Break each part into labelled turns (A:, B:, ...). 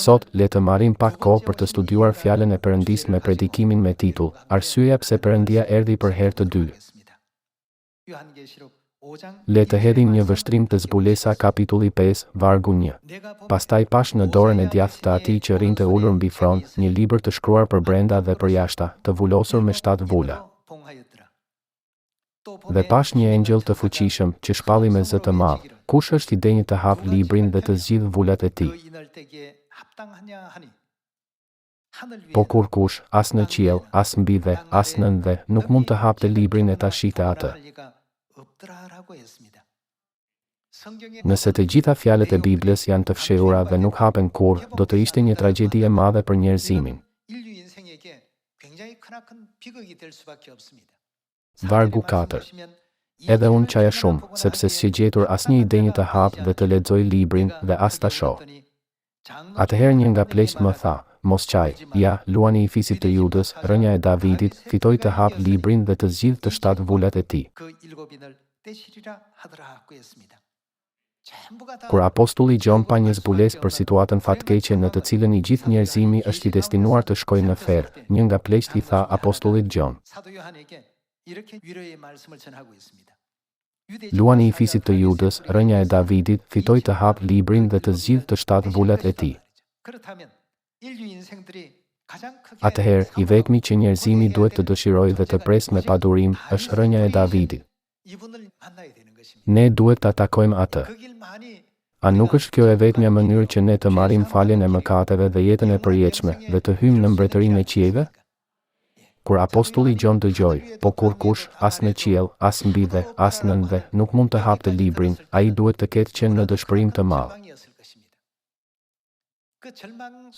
A: Sot, le të marrim pak kohë për të studiuar fjalën e Perëndisë me predikimin me titull Arsyeja pse Perëndia erdhi për herë të dytë. Le të hedhim një vështrim të Zbulesa kapitulli 5, vargu 1. Pastaj pash në dorën e djathtë të atij që rinte ulur mbi front, një libër të shkruar për brenda dhe për jashta, të vulosur me 7 vula. Dhe pash një engjëll të fuqishëm që shpalli me zë të madh. Kush është i denjë të hap librin dhe të zgjidh vulat e tij? Po kur kush, as në qiell, as mbi dhe, as nën dhe, nuk mund të hapte librin e ta shihte atë. Nëse të gjitha fjalët e Biblës janë të fshehura dhe nuk hapen kurrë, do të ishte një tragjedi e madhe për njerëzimin. Vargu 4. Edhe unë qaja shumë, sepse s'e gjetur asnjë i denjë të hapë dhe të lexoj librin dhe as ta shoh. Atëherë një nga pleqt më tha, mos qaj, ja, luani i fisit të Judës, rënja e Davidit, fitoi të hapë librin dhe të zgjidhë të 7 vulat e tij. Kur apostulli Gjon pa një zbulesë për situatën fatkeqe në të cilën i gjithë njerëzimi është i destinuar të shkojë në ferr, një nga pleqt i tha apostullit Gjon: luani i fisit të Judës, rënja e Davidit, fitoi të hapë librin dhe të zgjidhë të 7 vulat e tij. Atëherë, i vetmi që njerëzimi duhet të dëshirojë dhe të presë me padurim është rënja e Davidit. Ne duhet ta takojmë atë. A nuk është kjo e vetmja mënyrë që ne të marrim faljen e mëkateve dhe jetën e përjetshme dhe të hyjmë në mbretërinë e qiejve? Kur apostulli Gjon dëgjoi, po kur kush, as në qiell, as mbi dhe, as nën dhe, nuk mund të hapte librin, ai duhet të ketë qenë në dëshpërim të madh.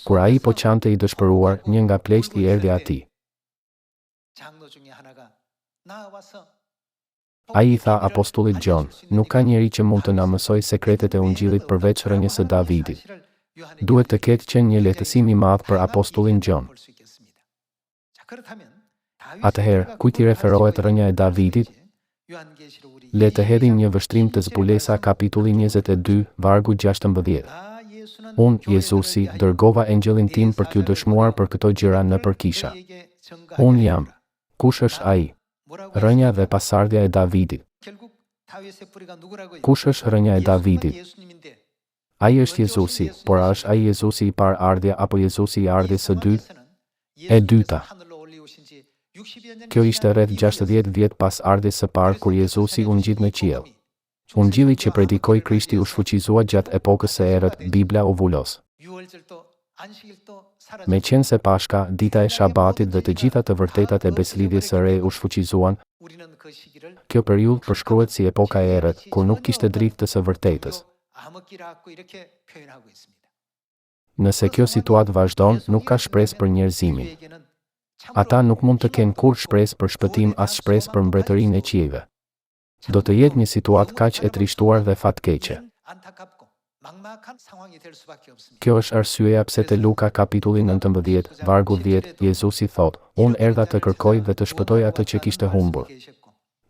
A: Kur ai po qante i dëshpëruar, një nga pleqt i erdhi atij. Ai i tha apostullit Gjon, nuk ka njeri që mund të na mësojë sekretet e ungjillit përveç rënjes së Davidit. Duhet të ketë qenë një lehtësim i madh për apostullin Gjon. Atëherë, kujt i referohet rënja e Davidit? Le të hedhim një vështrim të Zbulesa kapitulli 22, vargu 16. Unë, Jezusi, dërgova engjëllin tim për t'ju dëshmuar për këto gjëra nëpër kisha. Unë jam. Kush është ai? Rënja dhe pasardhja e Davidit. Kush është rënja e Davidit? Ai është Jezusi, por a është ai Jezusi i parë ardhja apo Jezusi i ardhjes së dytë? E dyta. Kjo ishte rreth 60 vjet pas ardhjes së parë kur Jezusi u ngjit në qiell. Ungjilli që predikoi Krishti u shfuqizua gjatë epokës së errët, Bibla u vulos. Meqense Pashka, dita e Shabatit dhe të gjitha të vërtetat e beslidhjes së re u shfuqizuan, kjo periudhë përshkruhet si epoka e errët, kur nuk kishte dritë të së vërtetës. Nëse kjo situatë vazhdon, nuk ka shpresë për njerëzimin. Ata nuk mund të kenë kurrë shpresë për shpëtim as shpresë për mbretërinë e qiejve. Do të jetë një situatë kaq e trishtuar dhe fatkeqe. Kjo është arsyeja pse te Luka kapitulli 19, vargu 10, Jezusi thot: unë erdha të kërkoj dhe të shpëtoj atë që kishte humbur.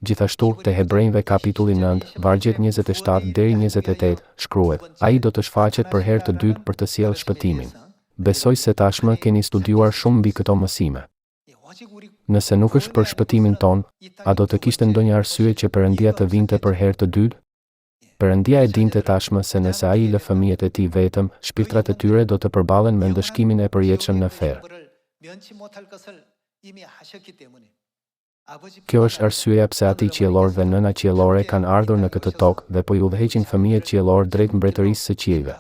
A: Gjithashtu, te Hebrejve kapitulli 9, vargjet 27 deri 28, shkruhet: ai do të shfaqet për herë të dytë për të sjellë shpëtimin. Besoj se tashmë keni studiuar shumë mbi këto mësime. Nëse nuk është për shpëtimin ton, a do të kishte ndonjë arsye që Perëndia të vinte për herë të dytë? Perëndia e dinte tashmë se nëse ai lë fëmijët e tij vetëm, shpirtrat e tyre do të përballen me ndëshkimin e përjetshëm në ferr. Kjo është arsyeja pse ati qiellor dhe nëna qiellore kanë ardhur në këtë tokë dhe po i udhëheqin fëmijët qiellor drejt mbretërisë së qiejve.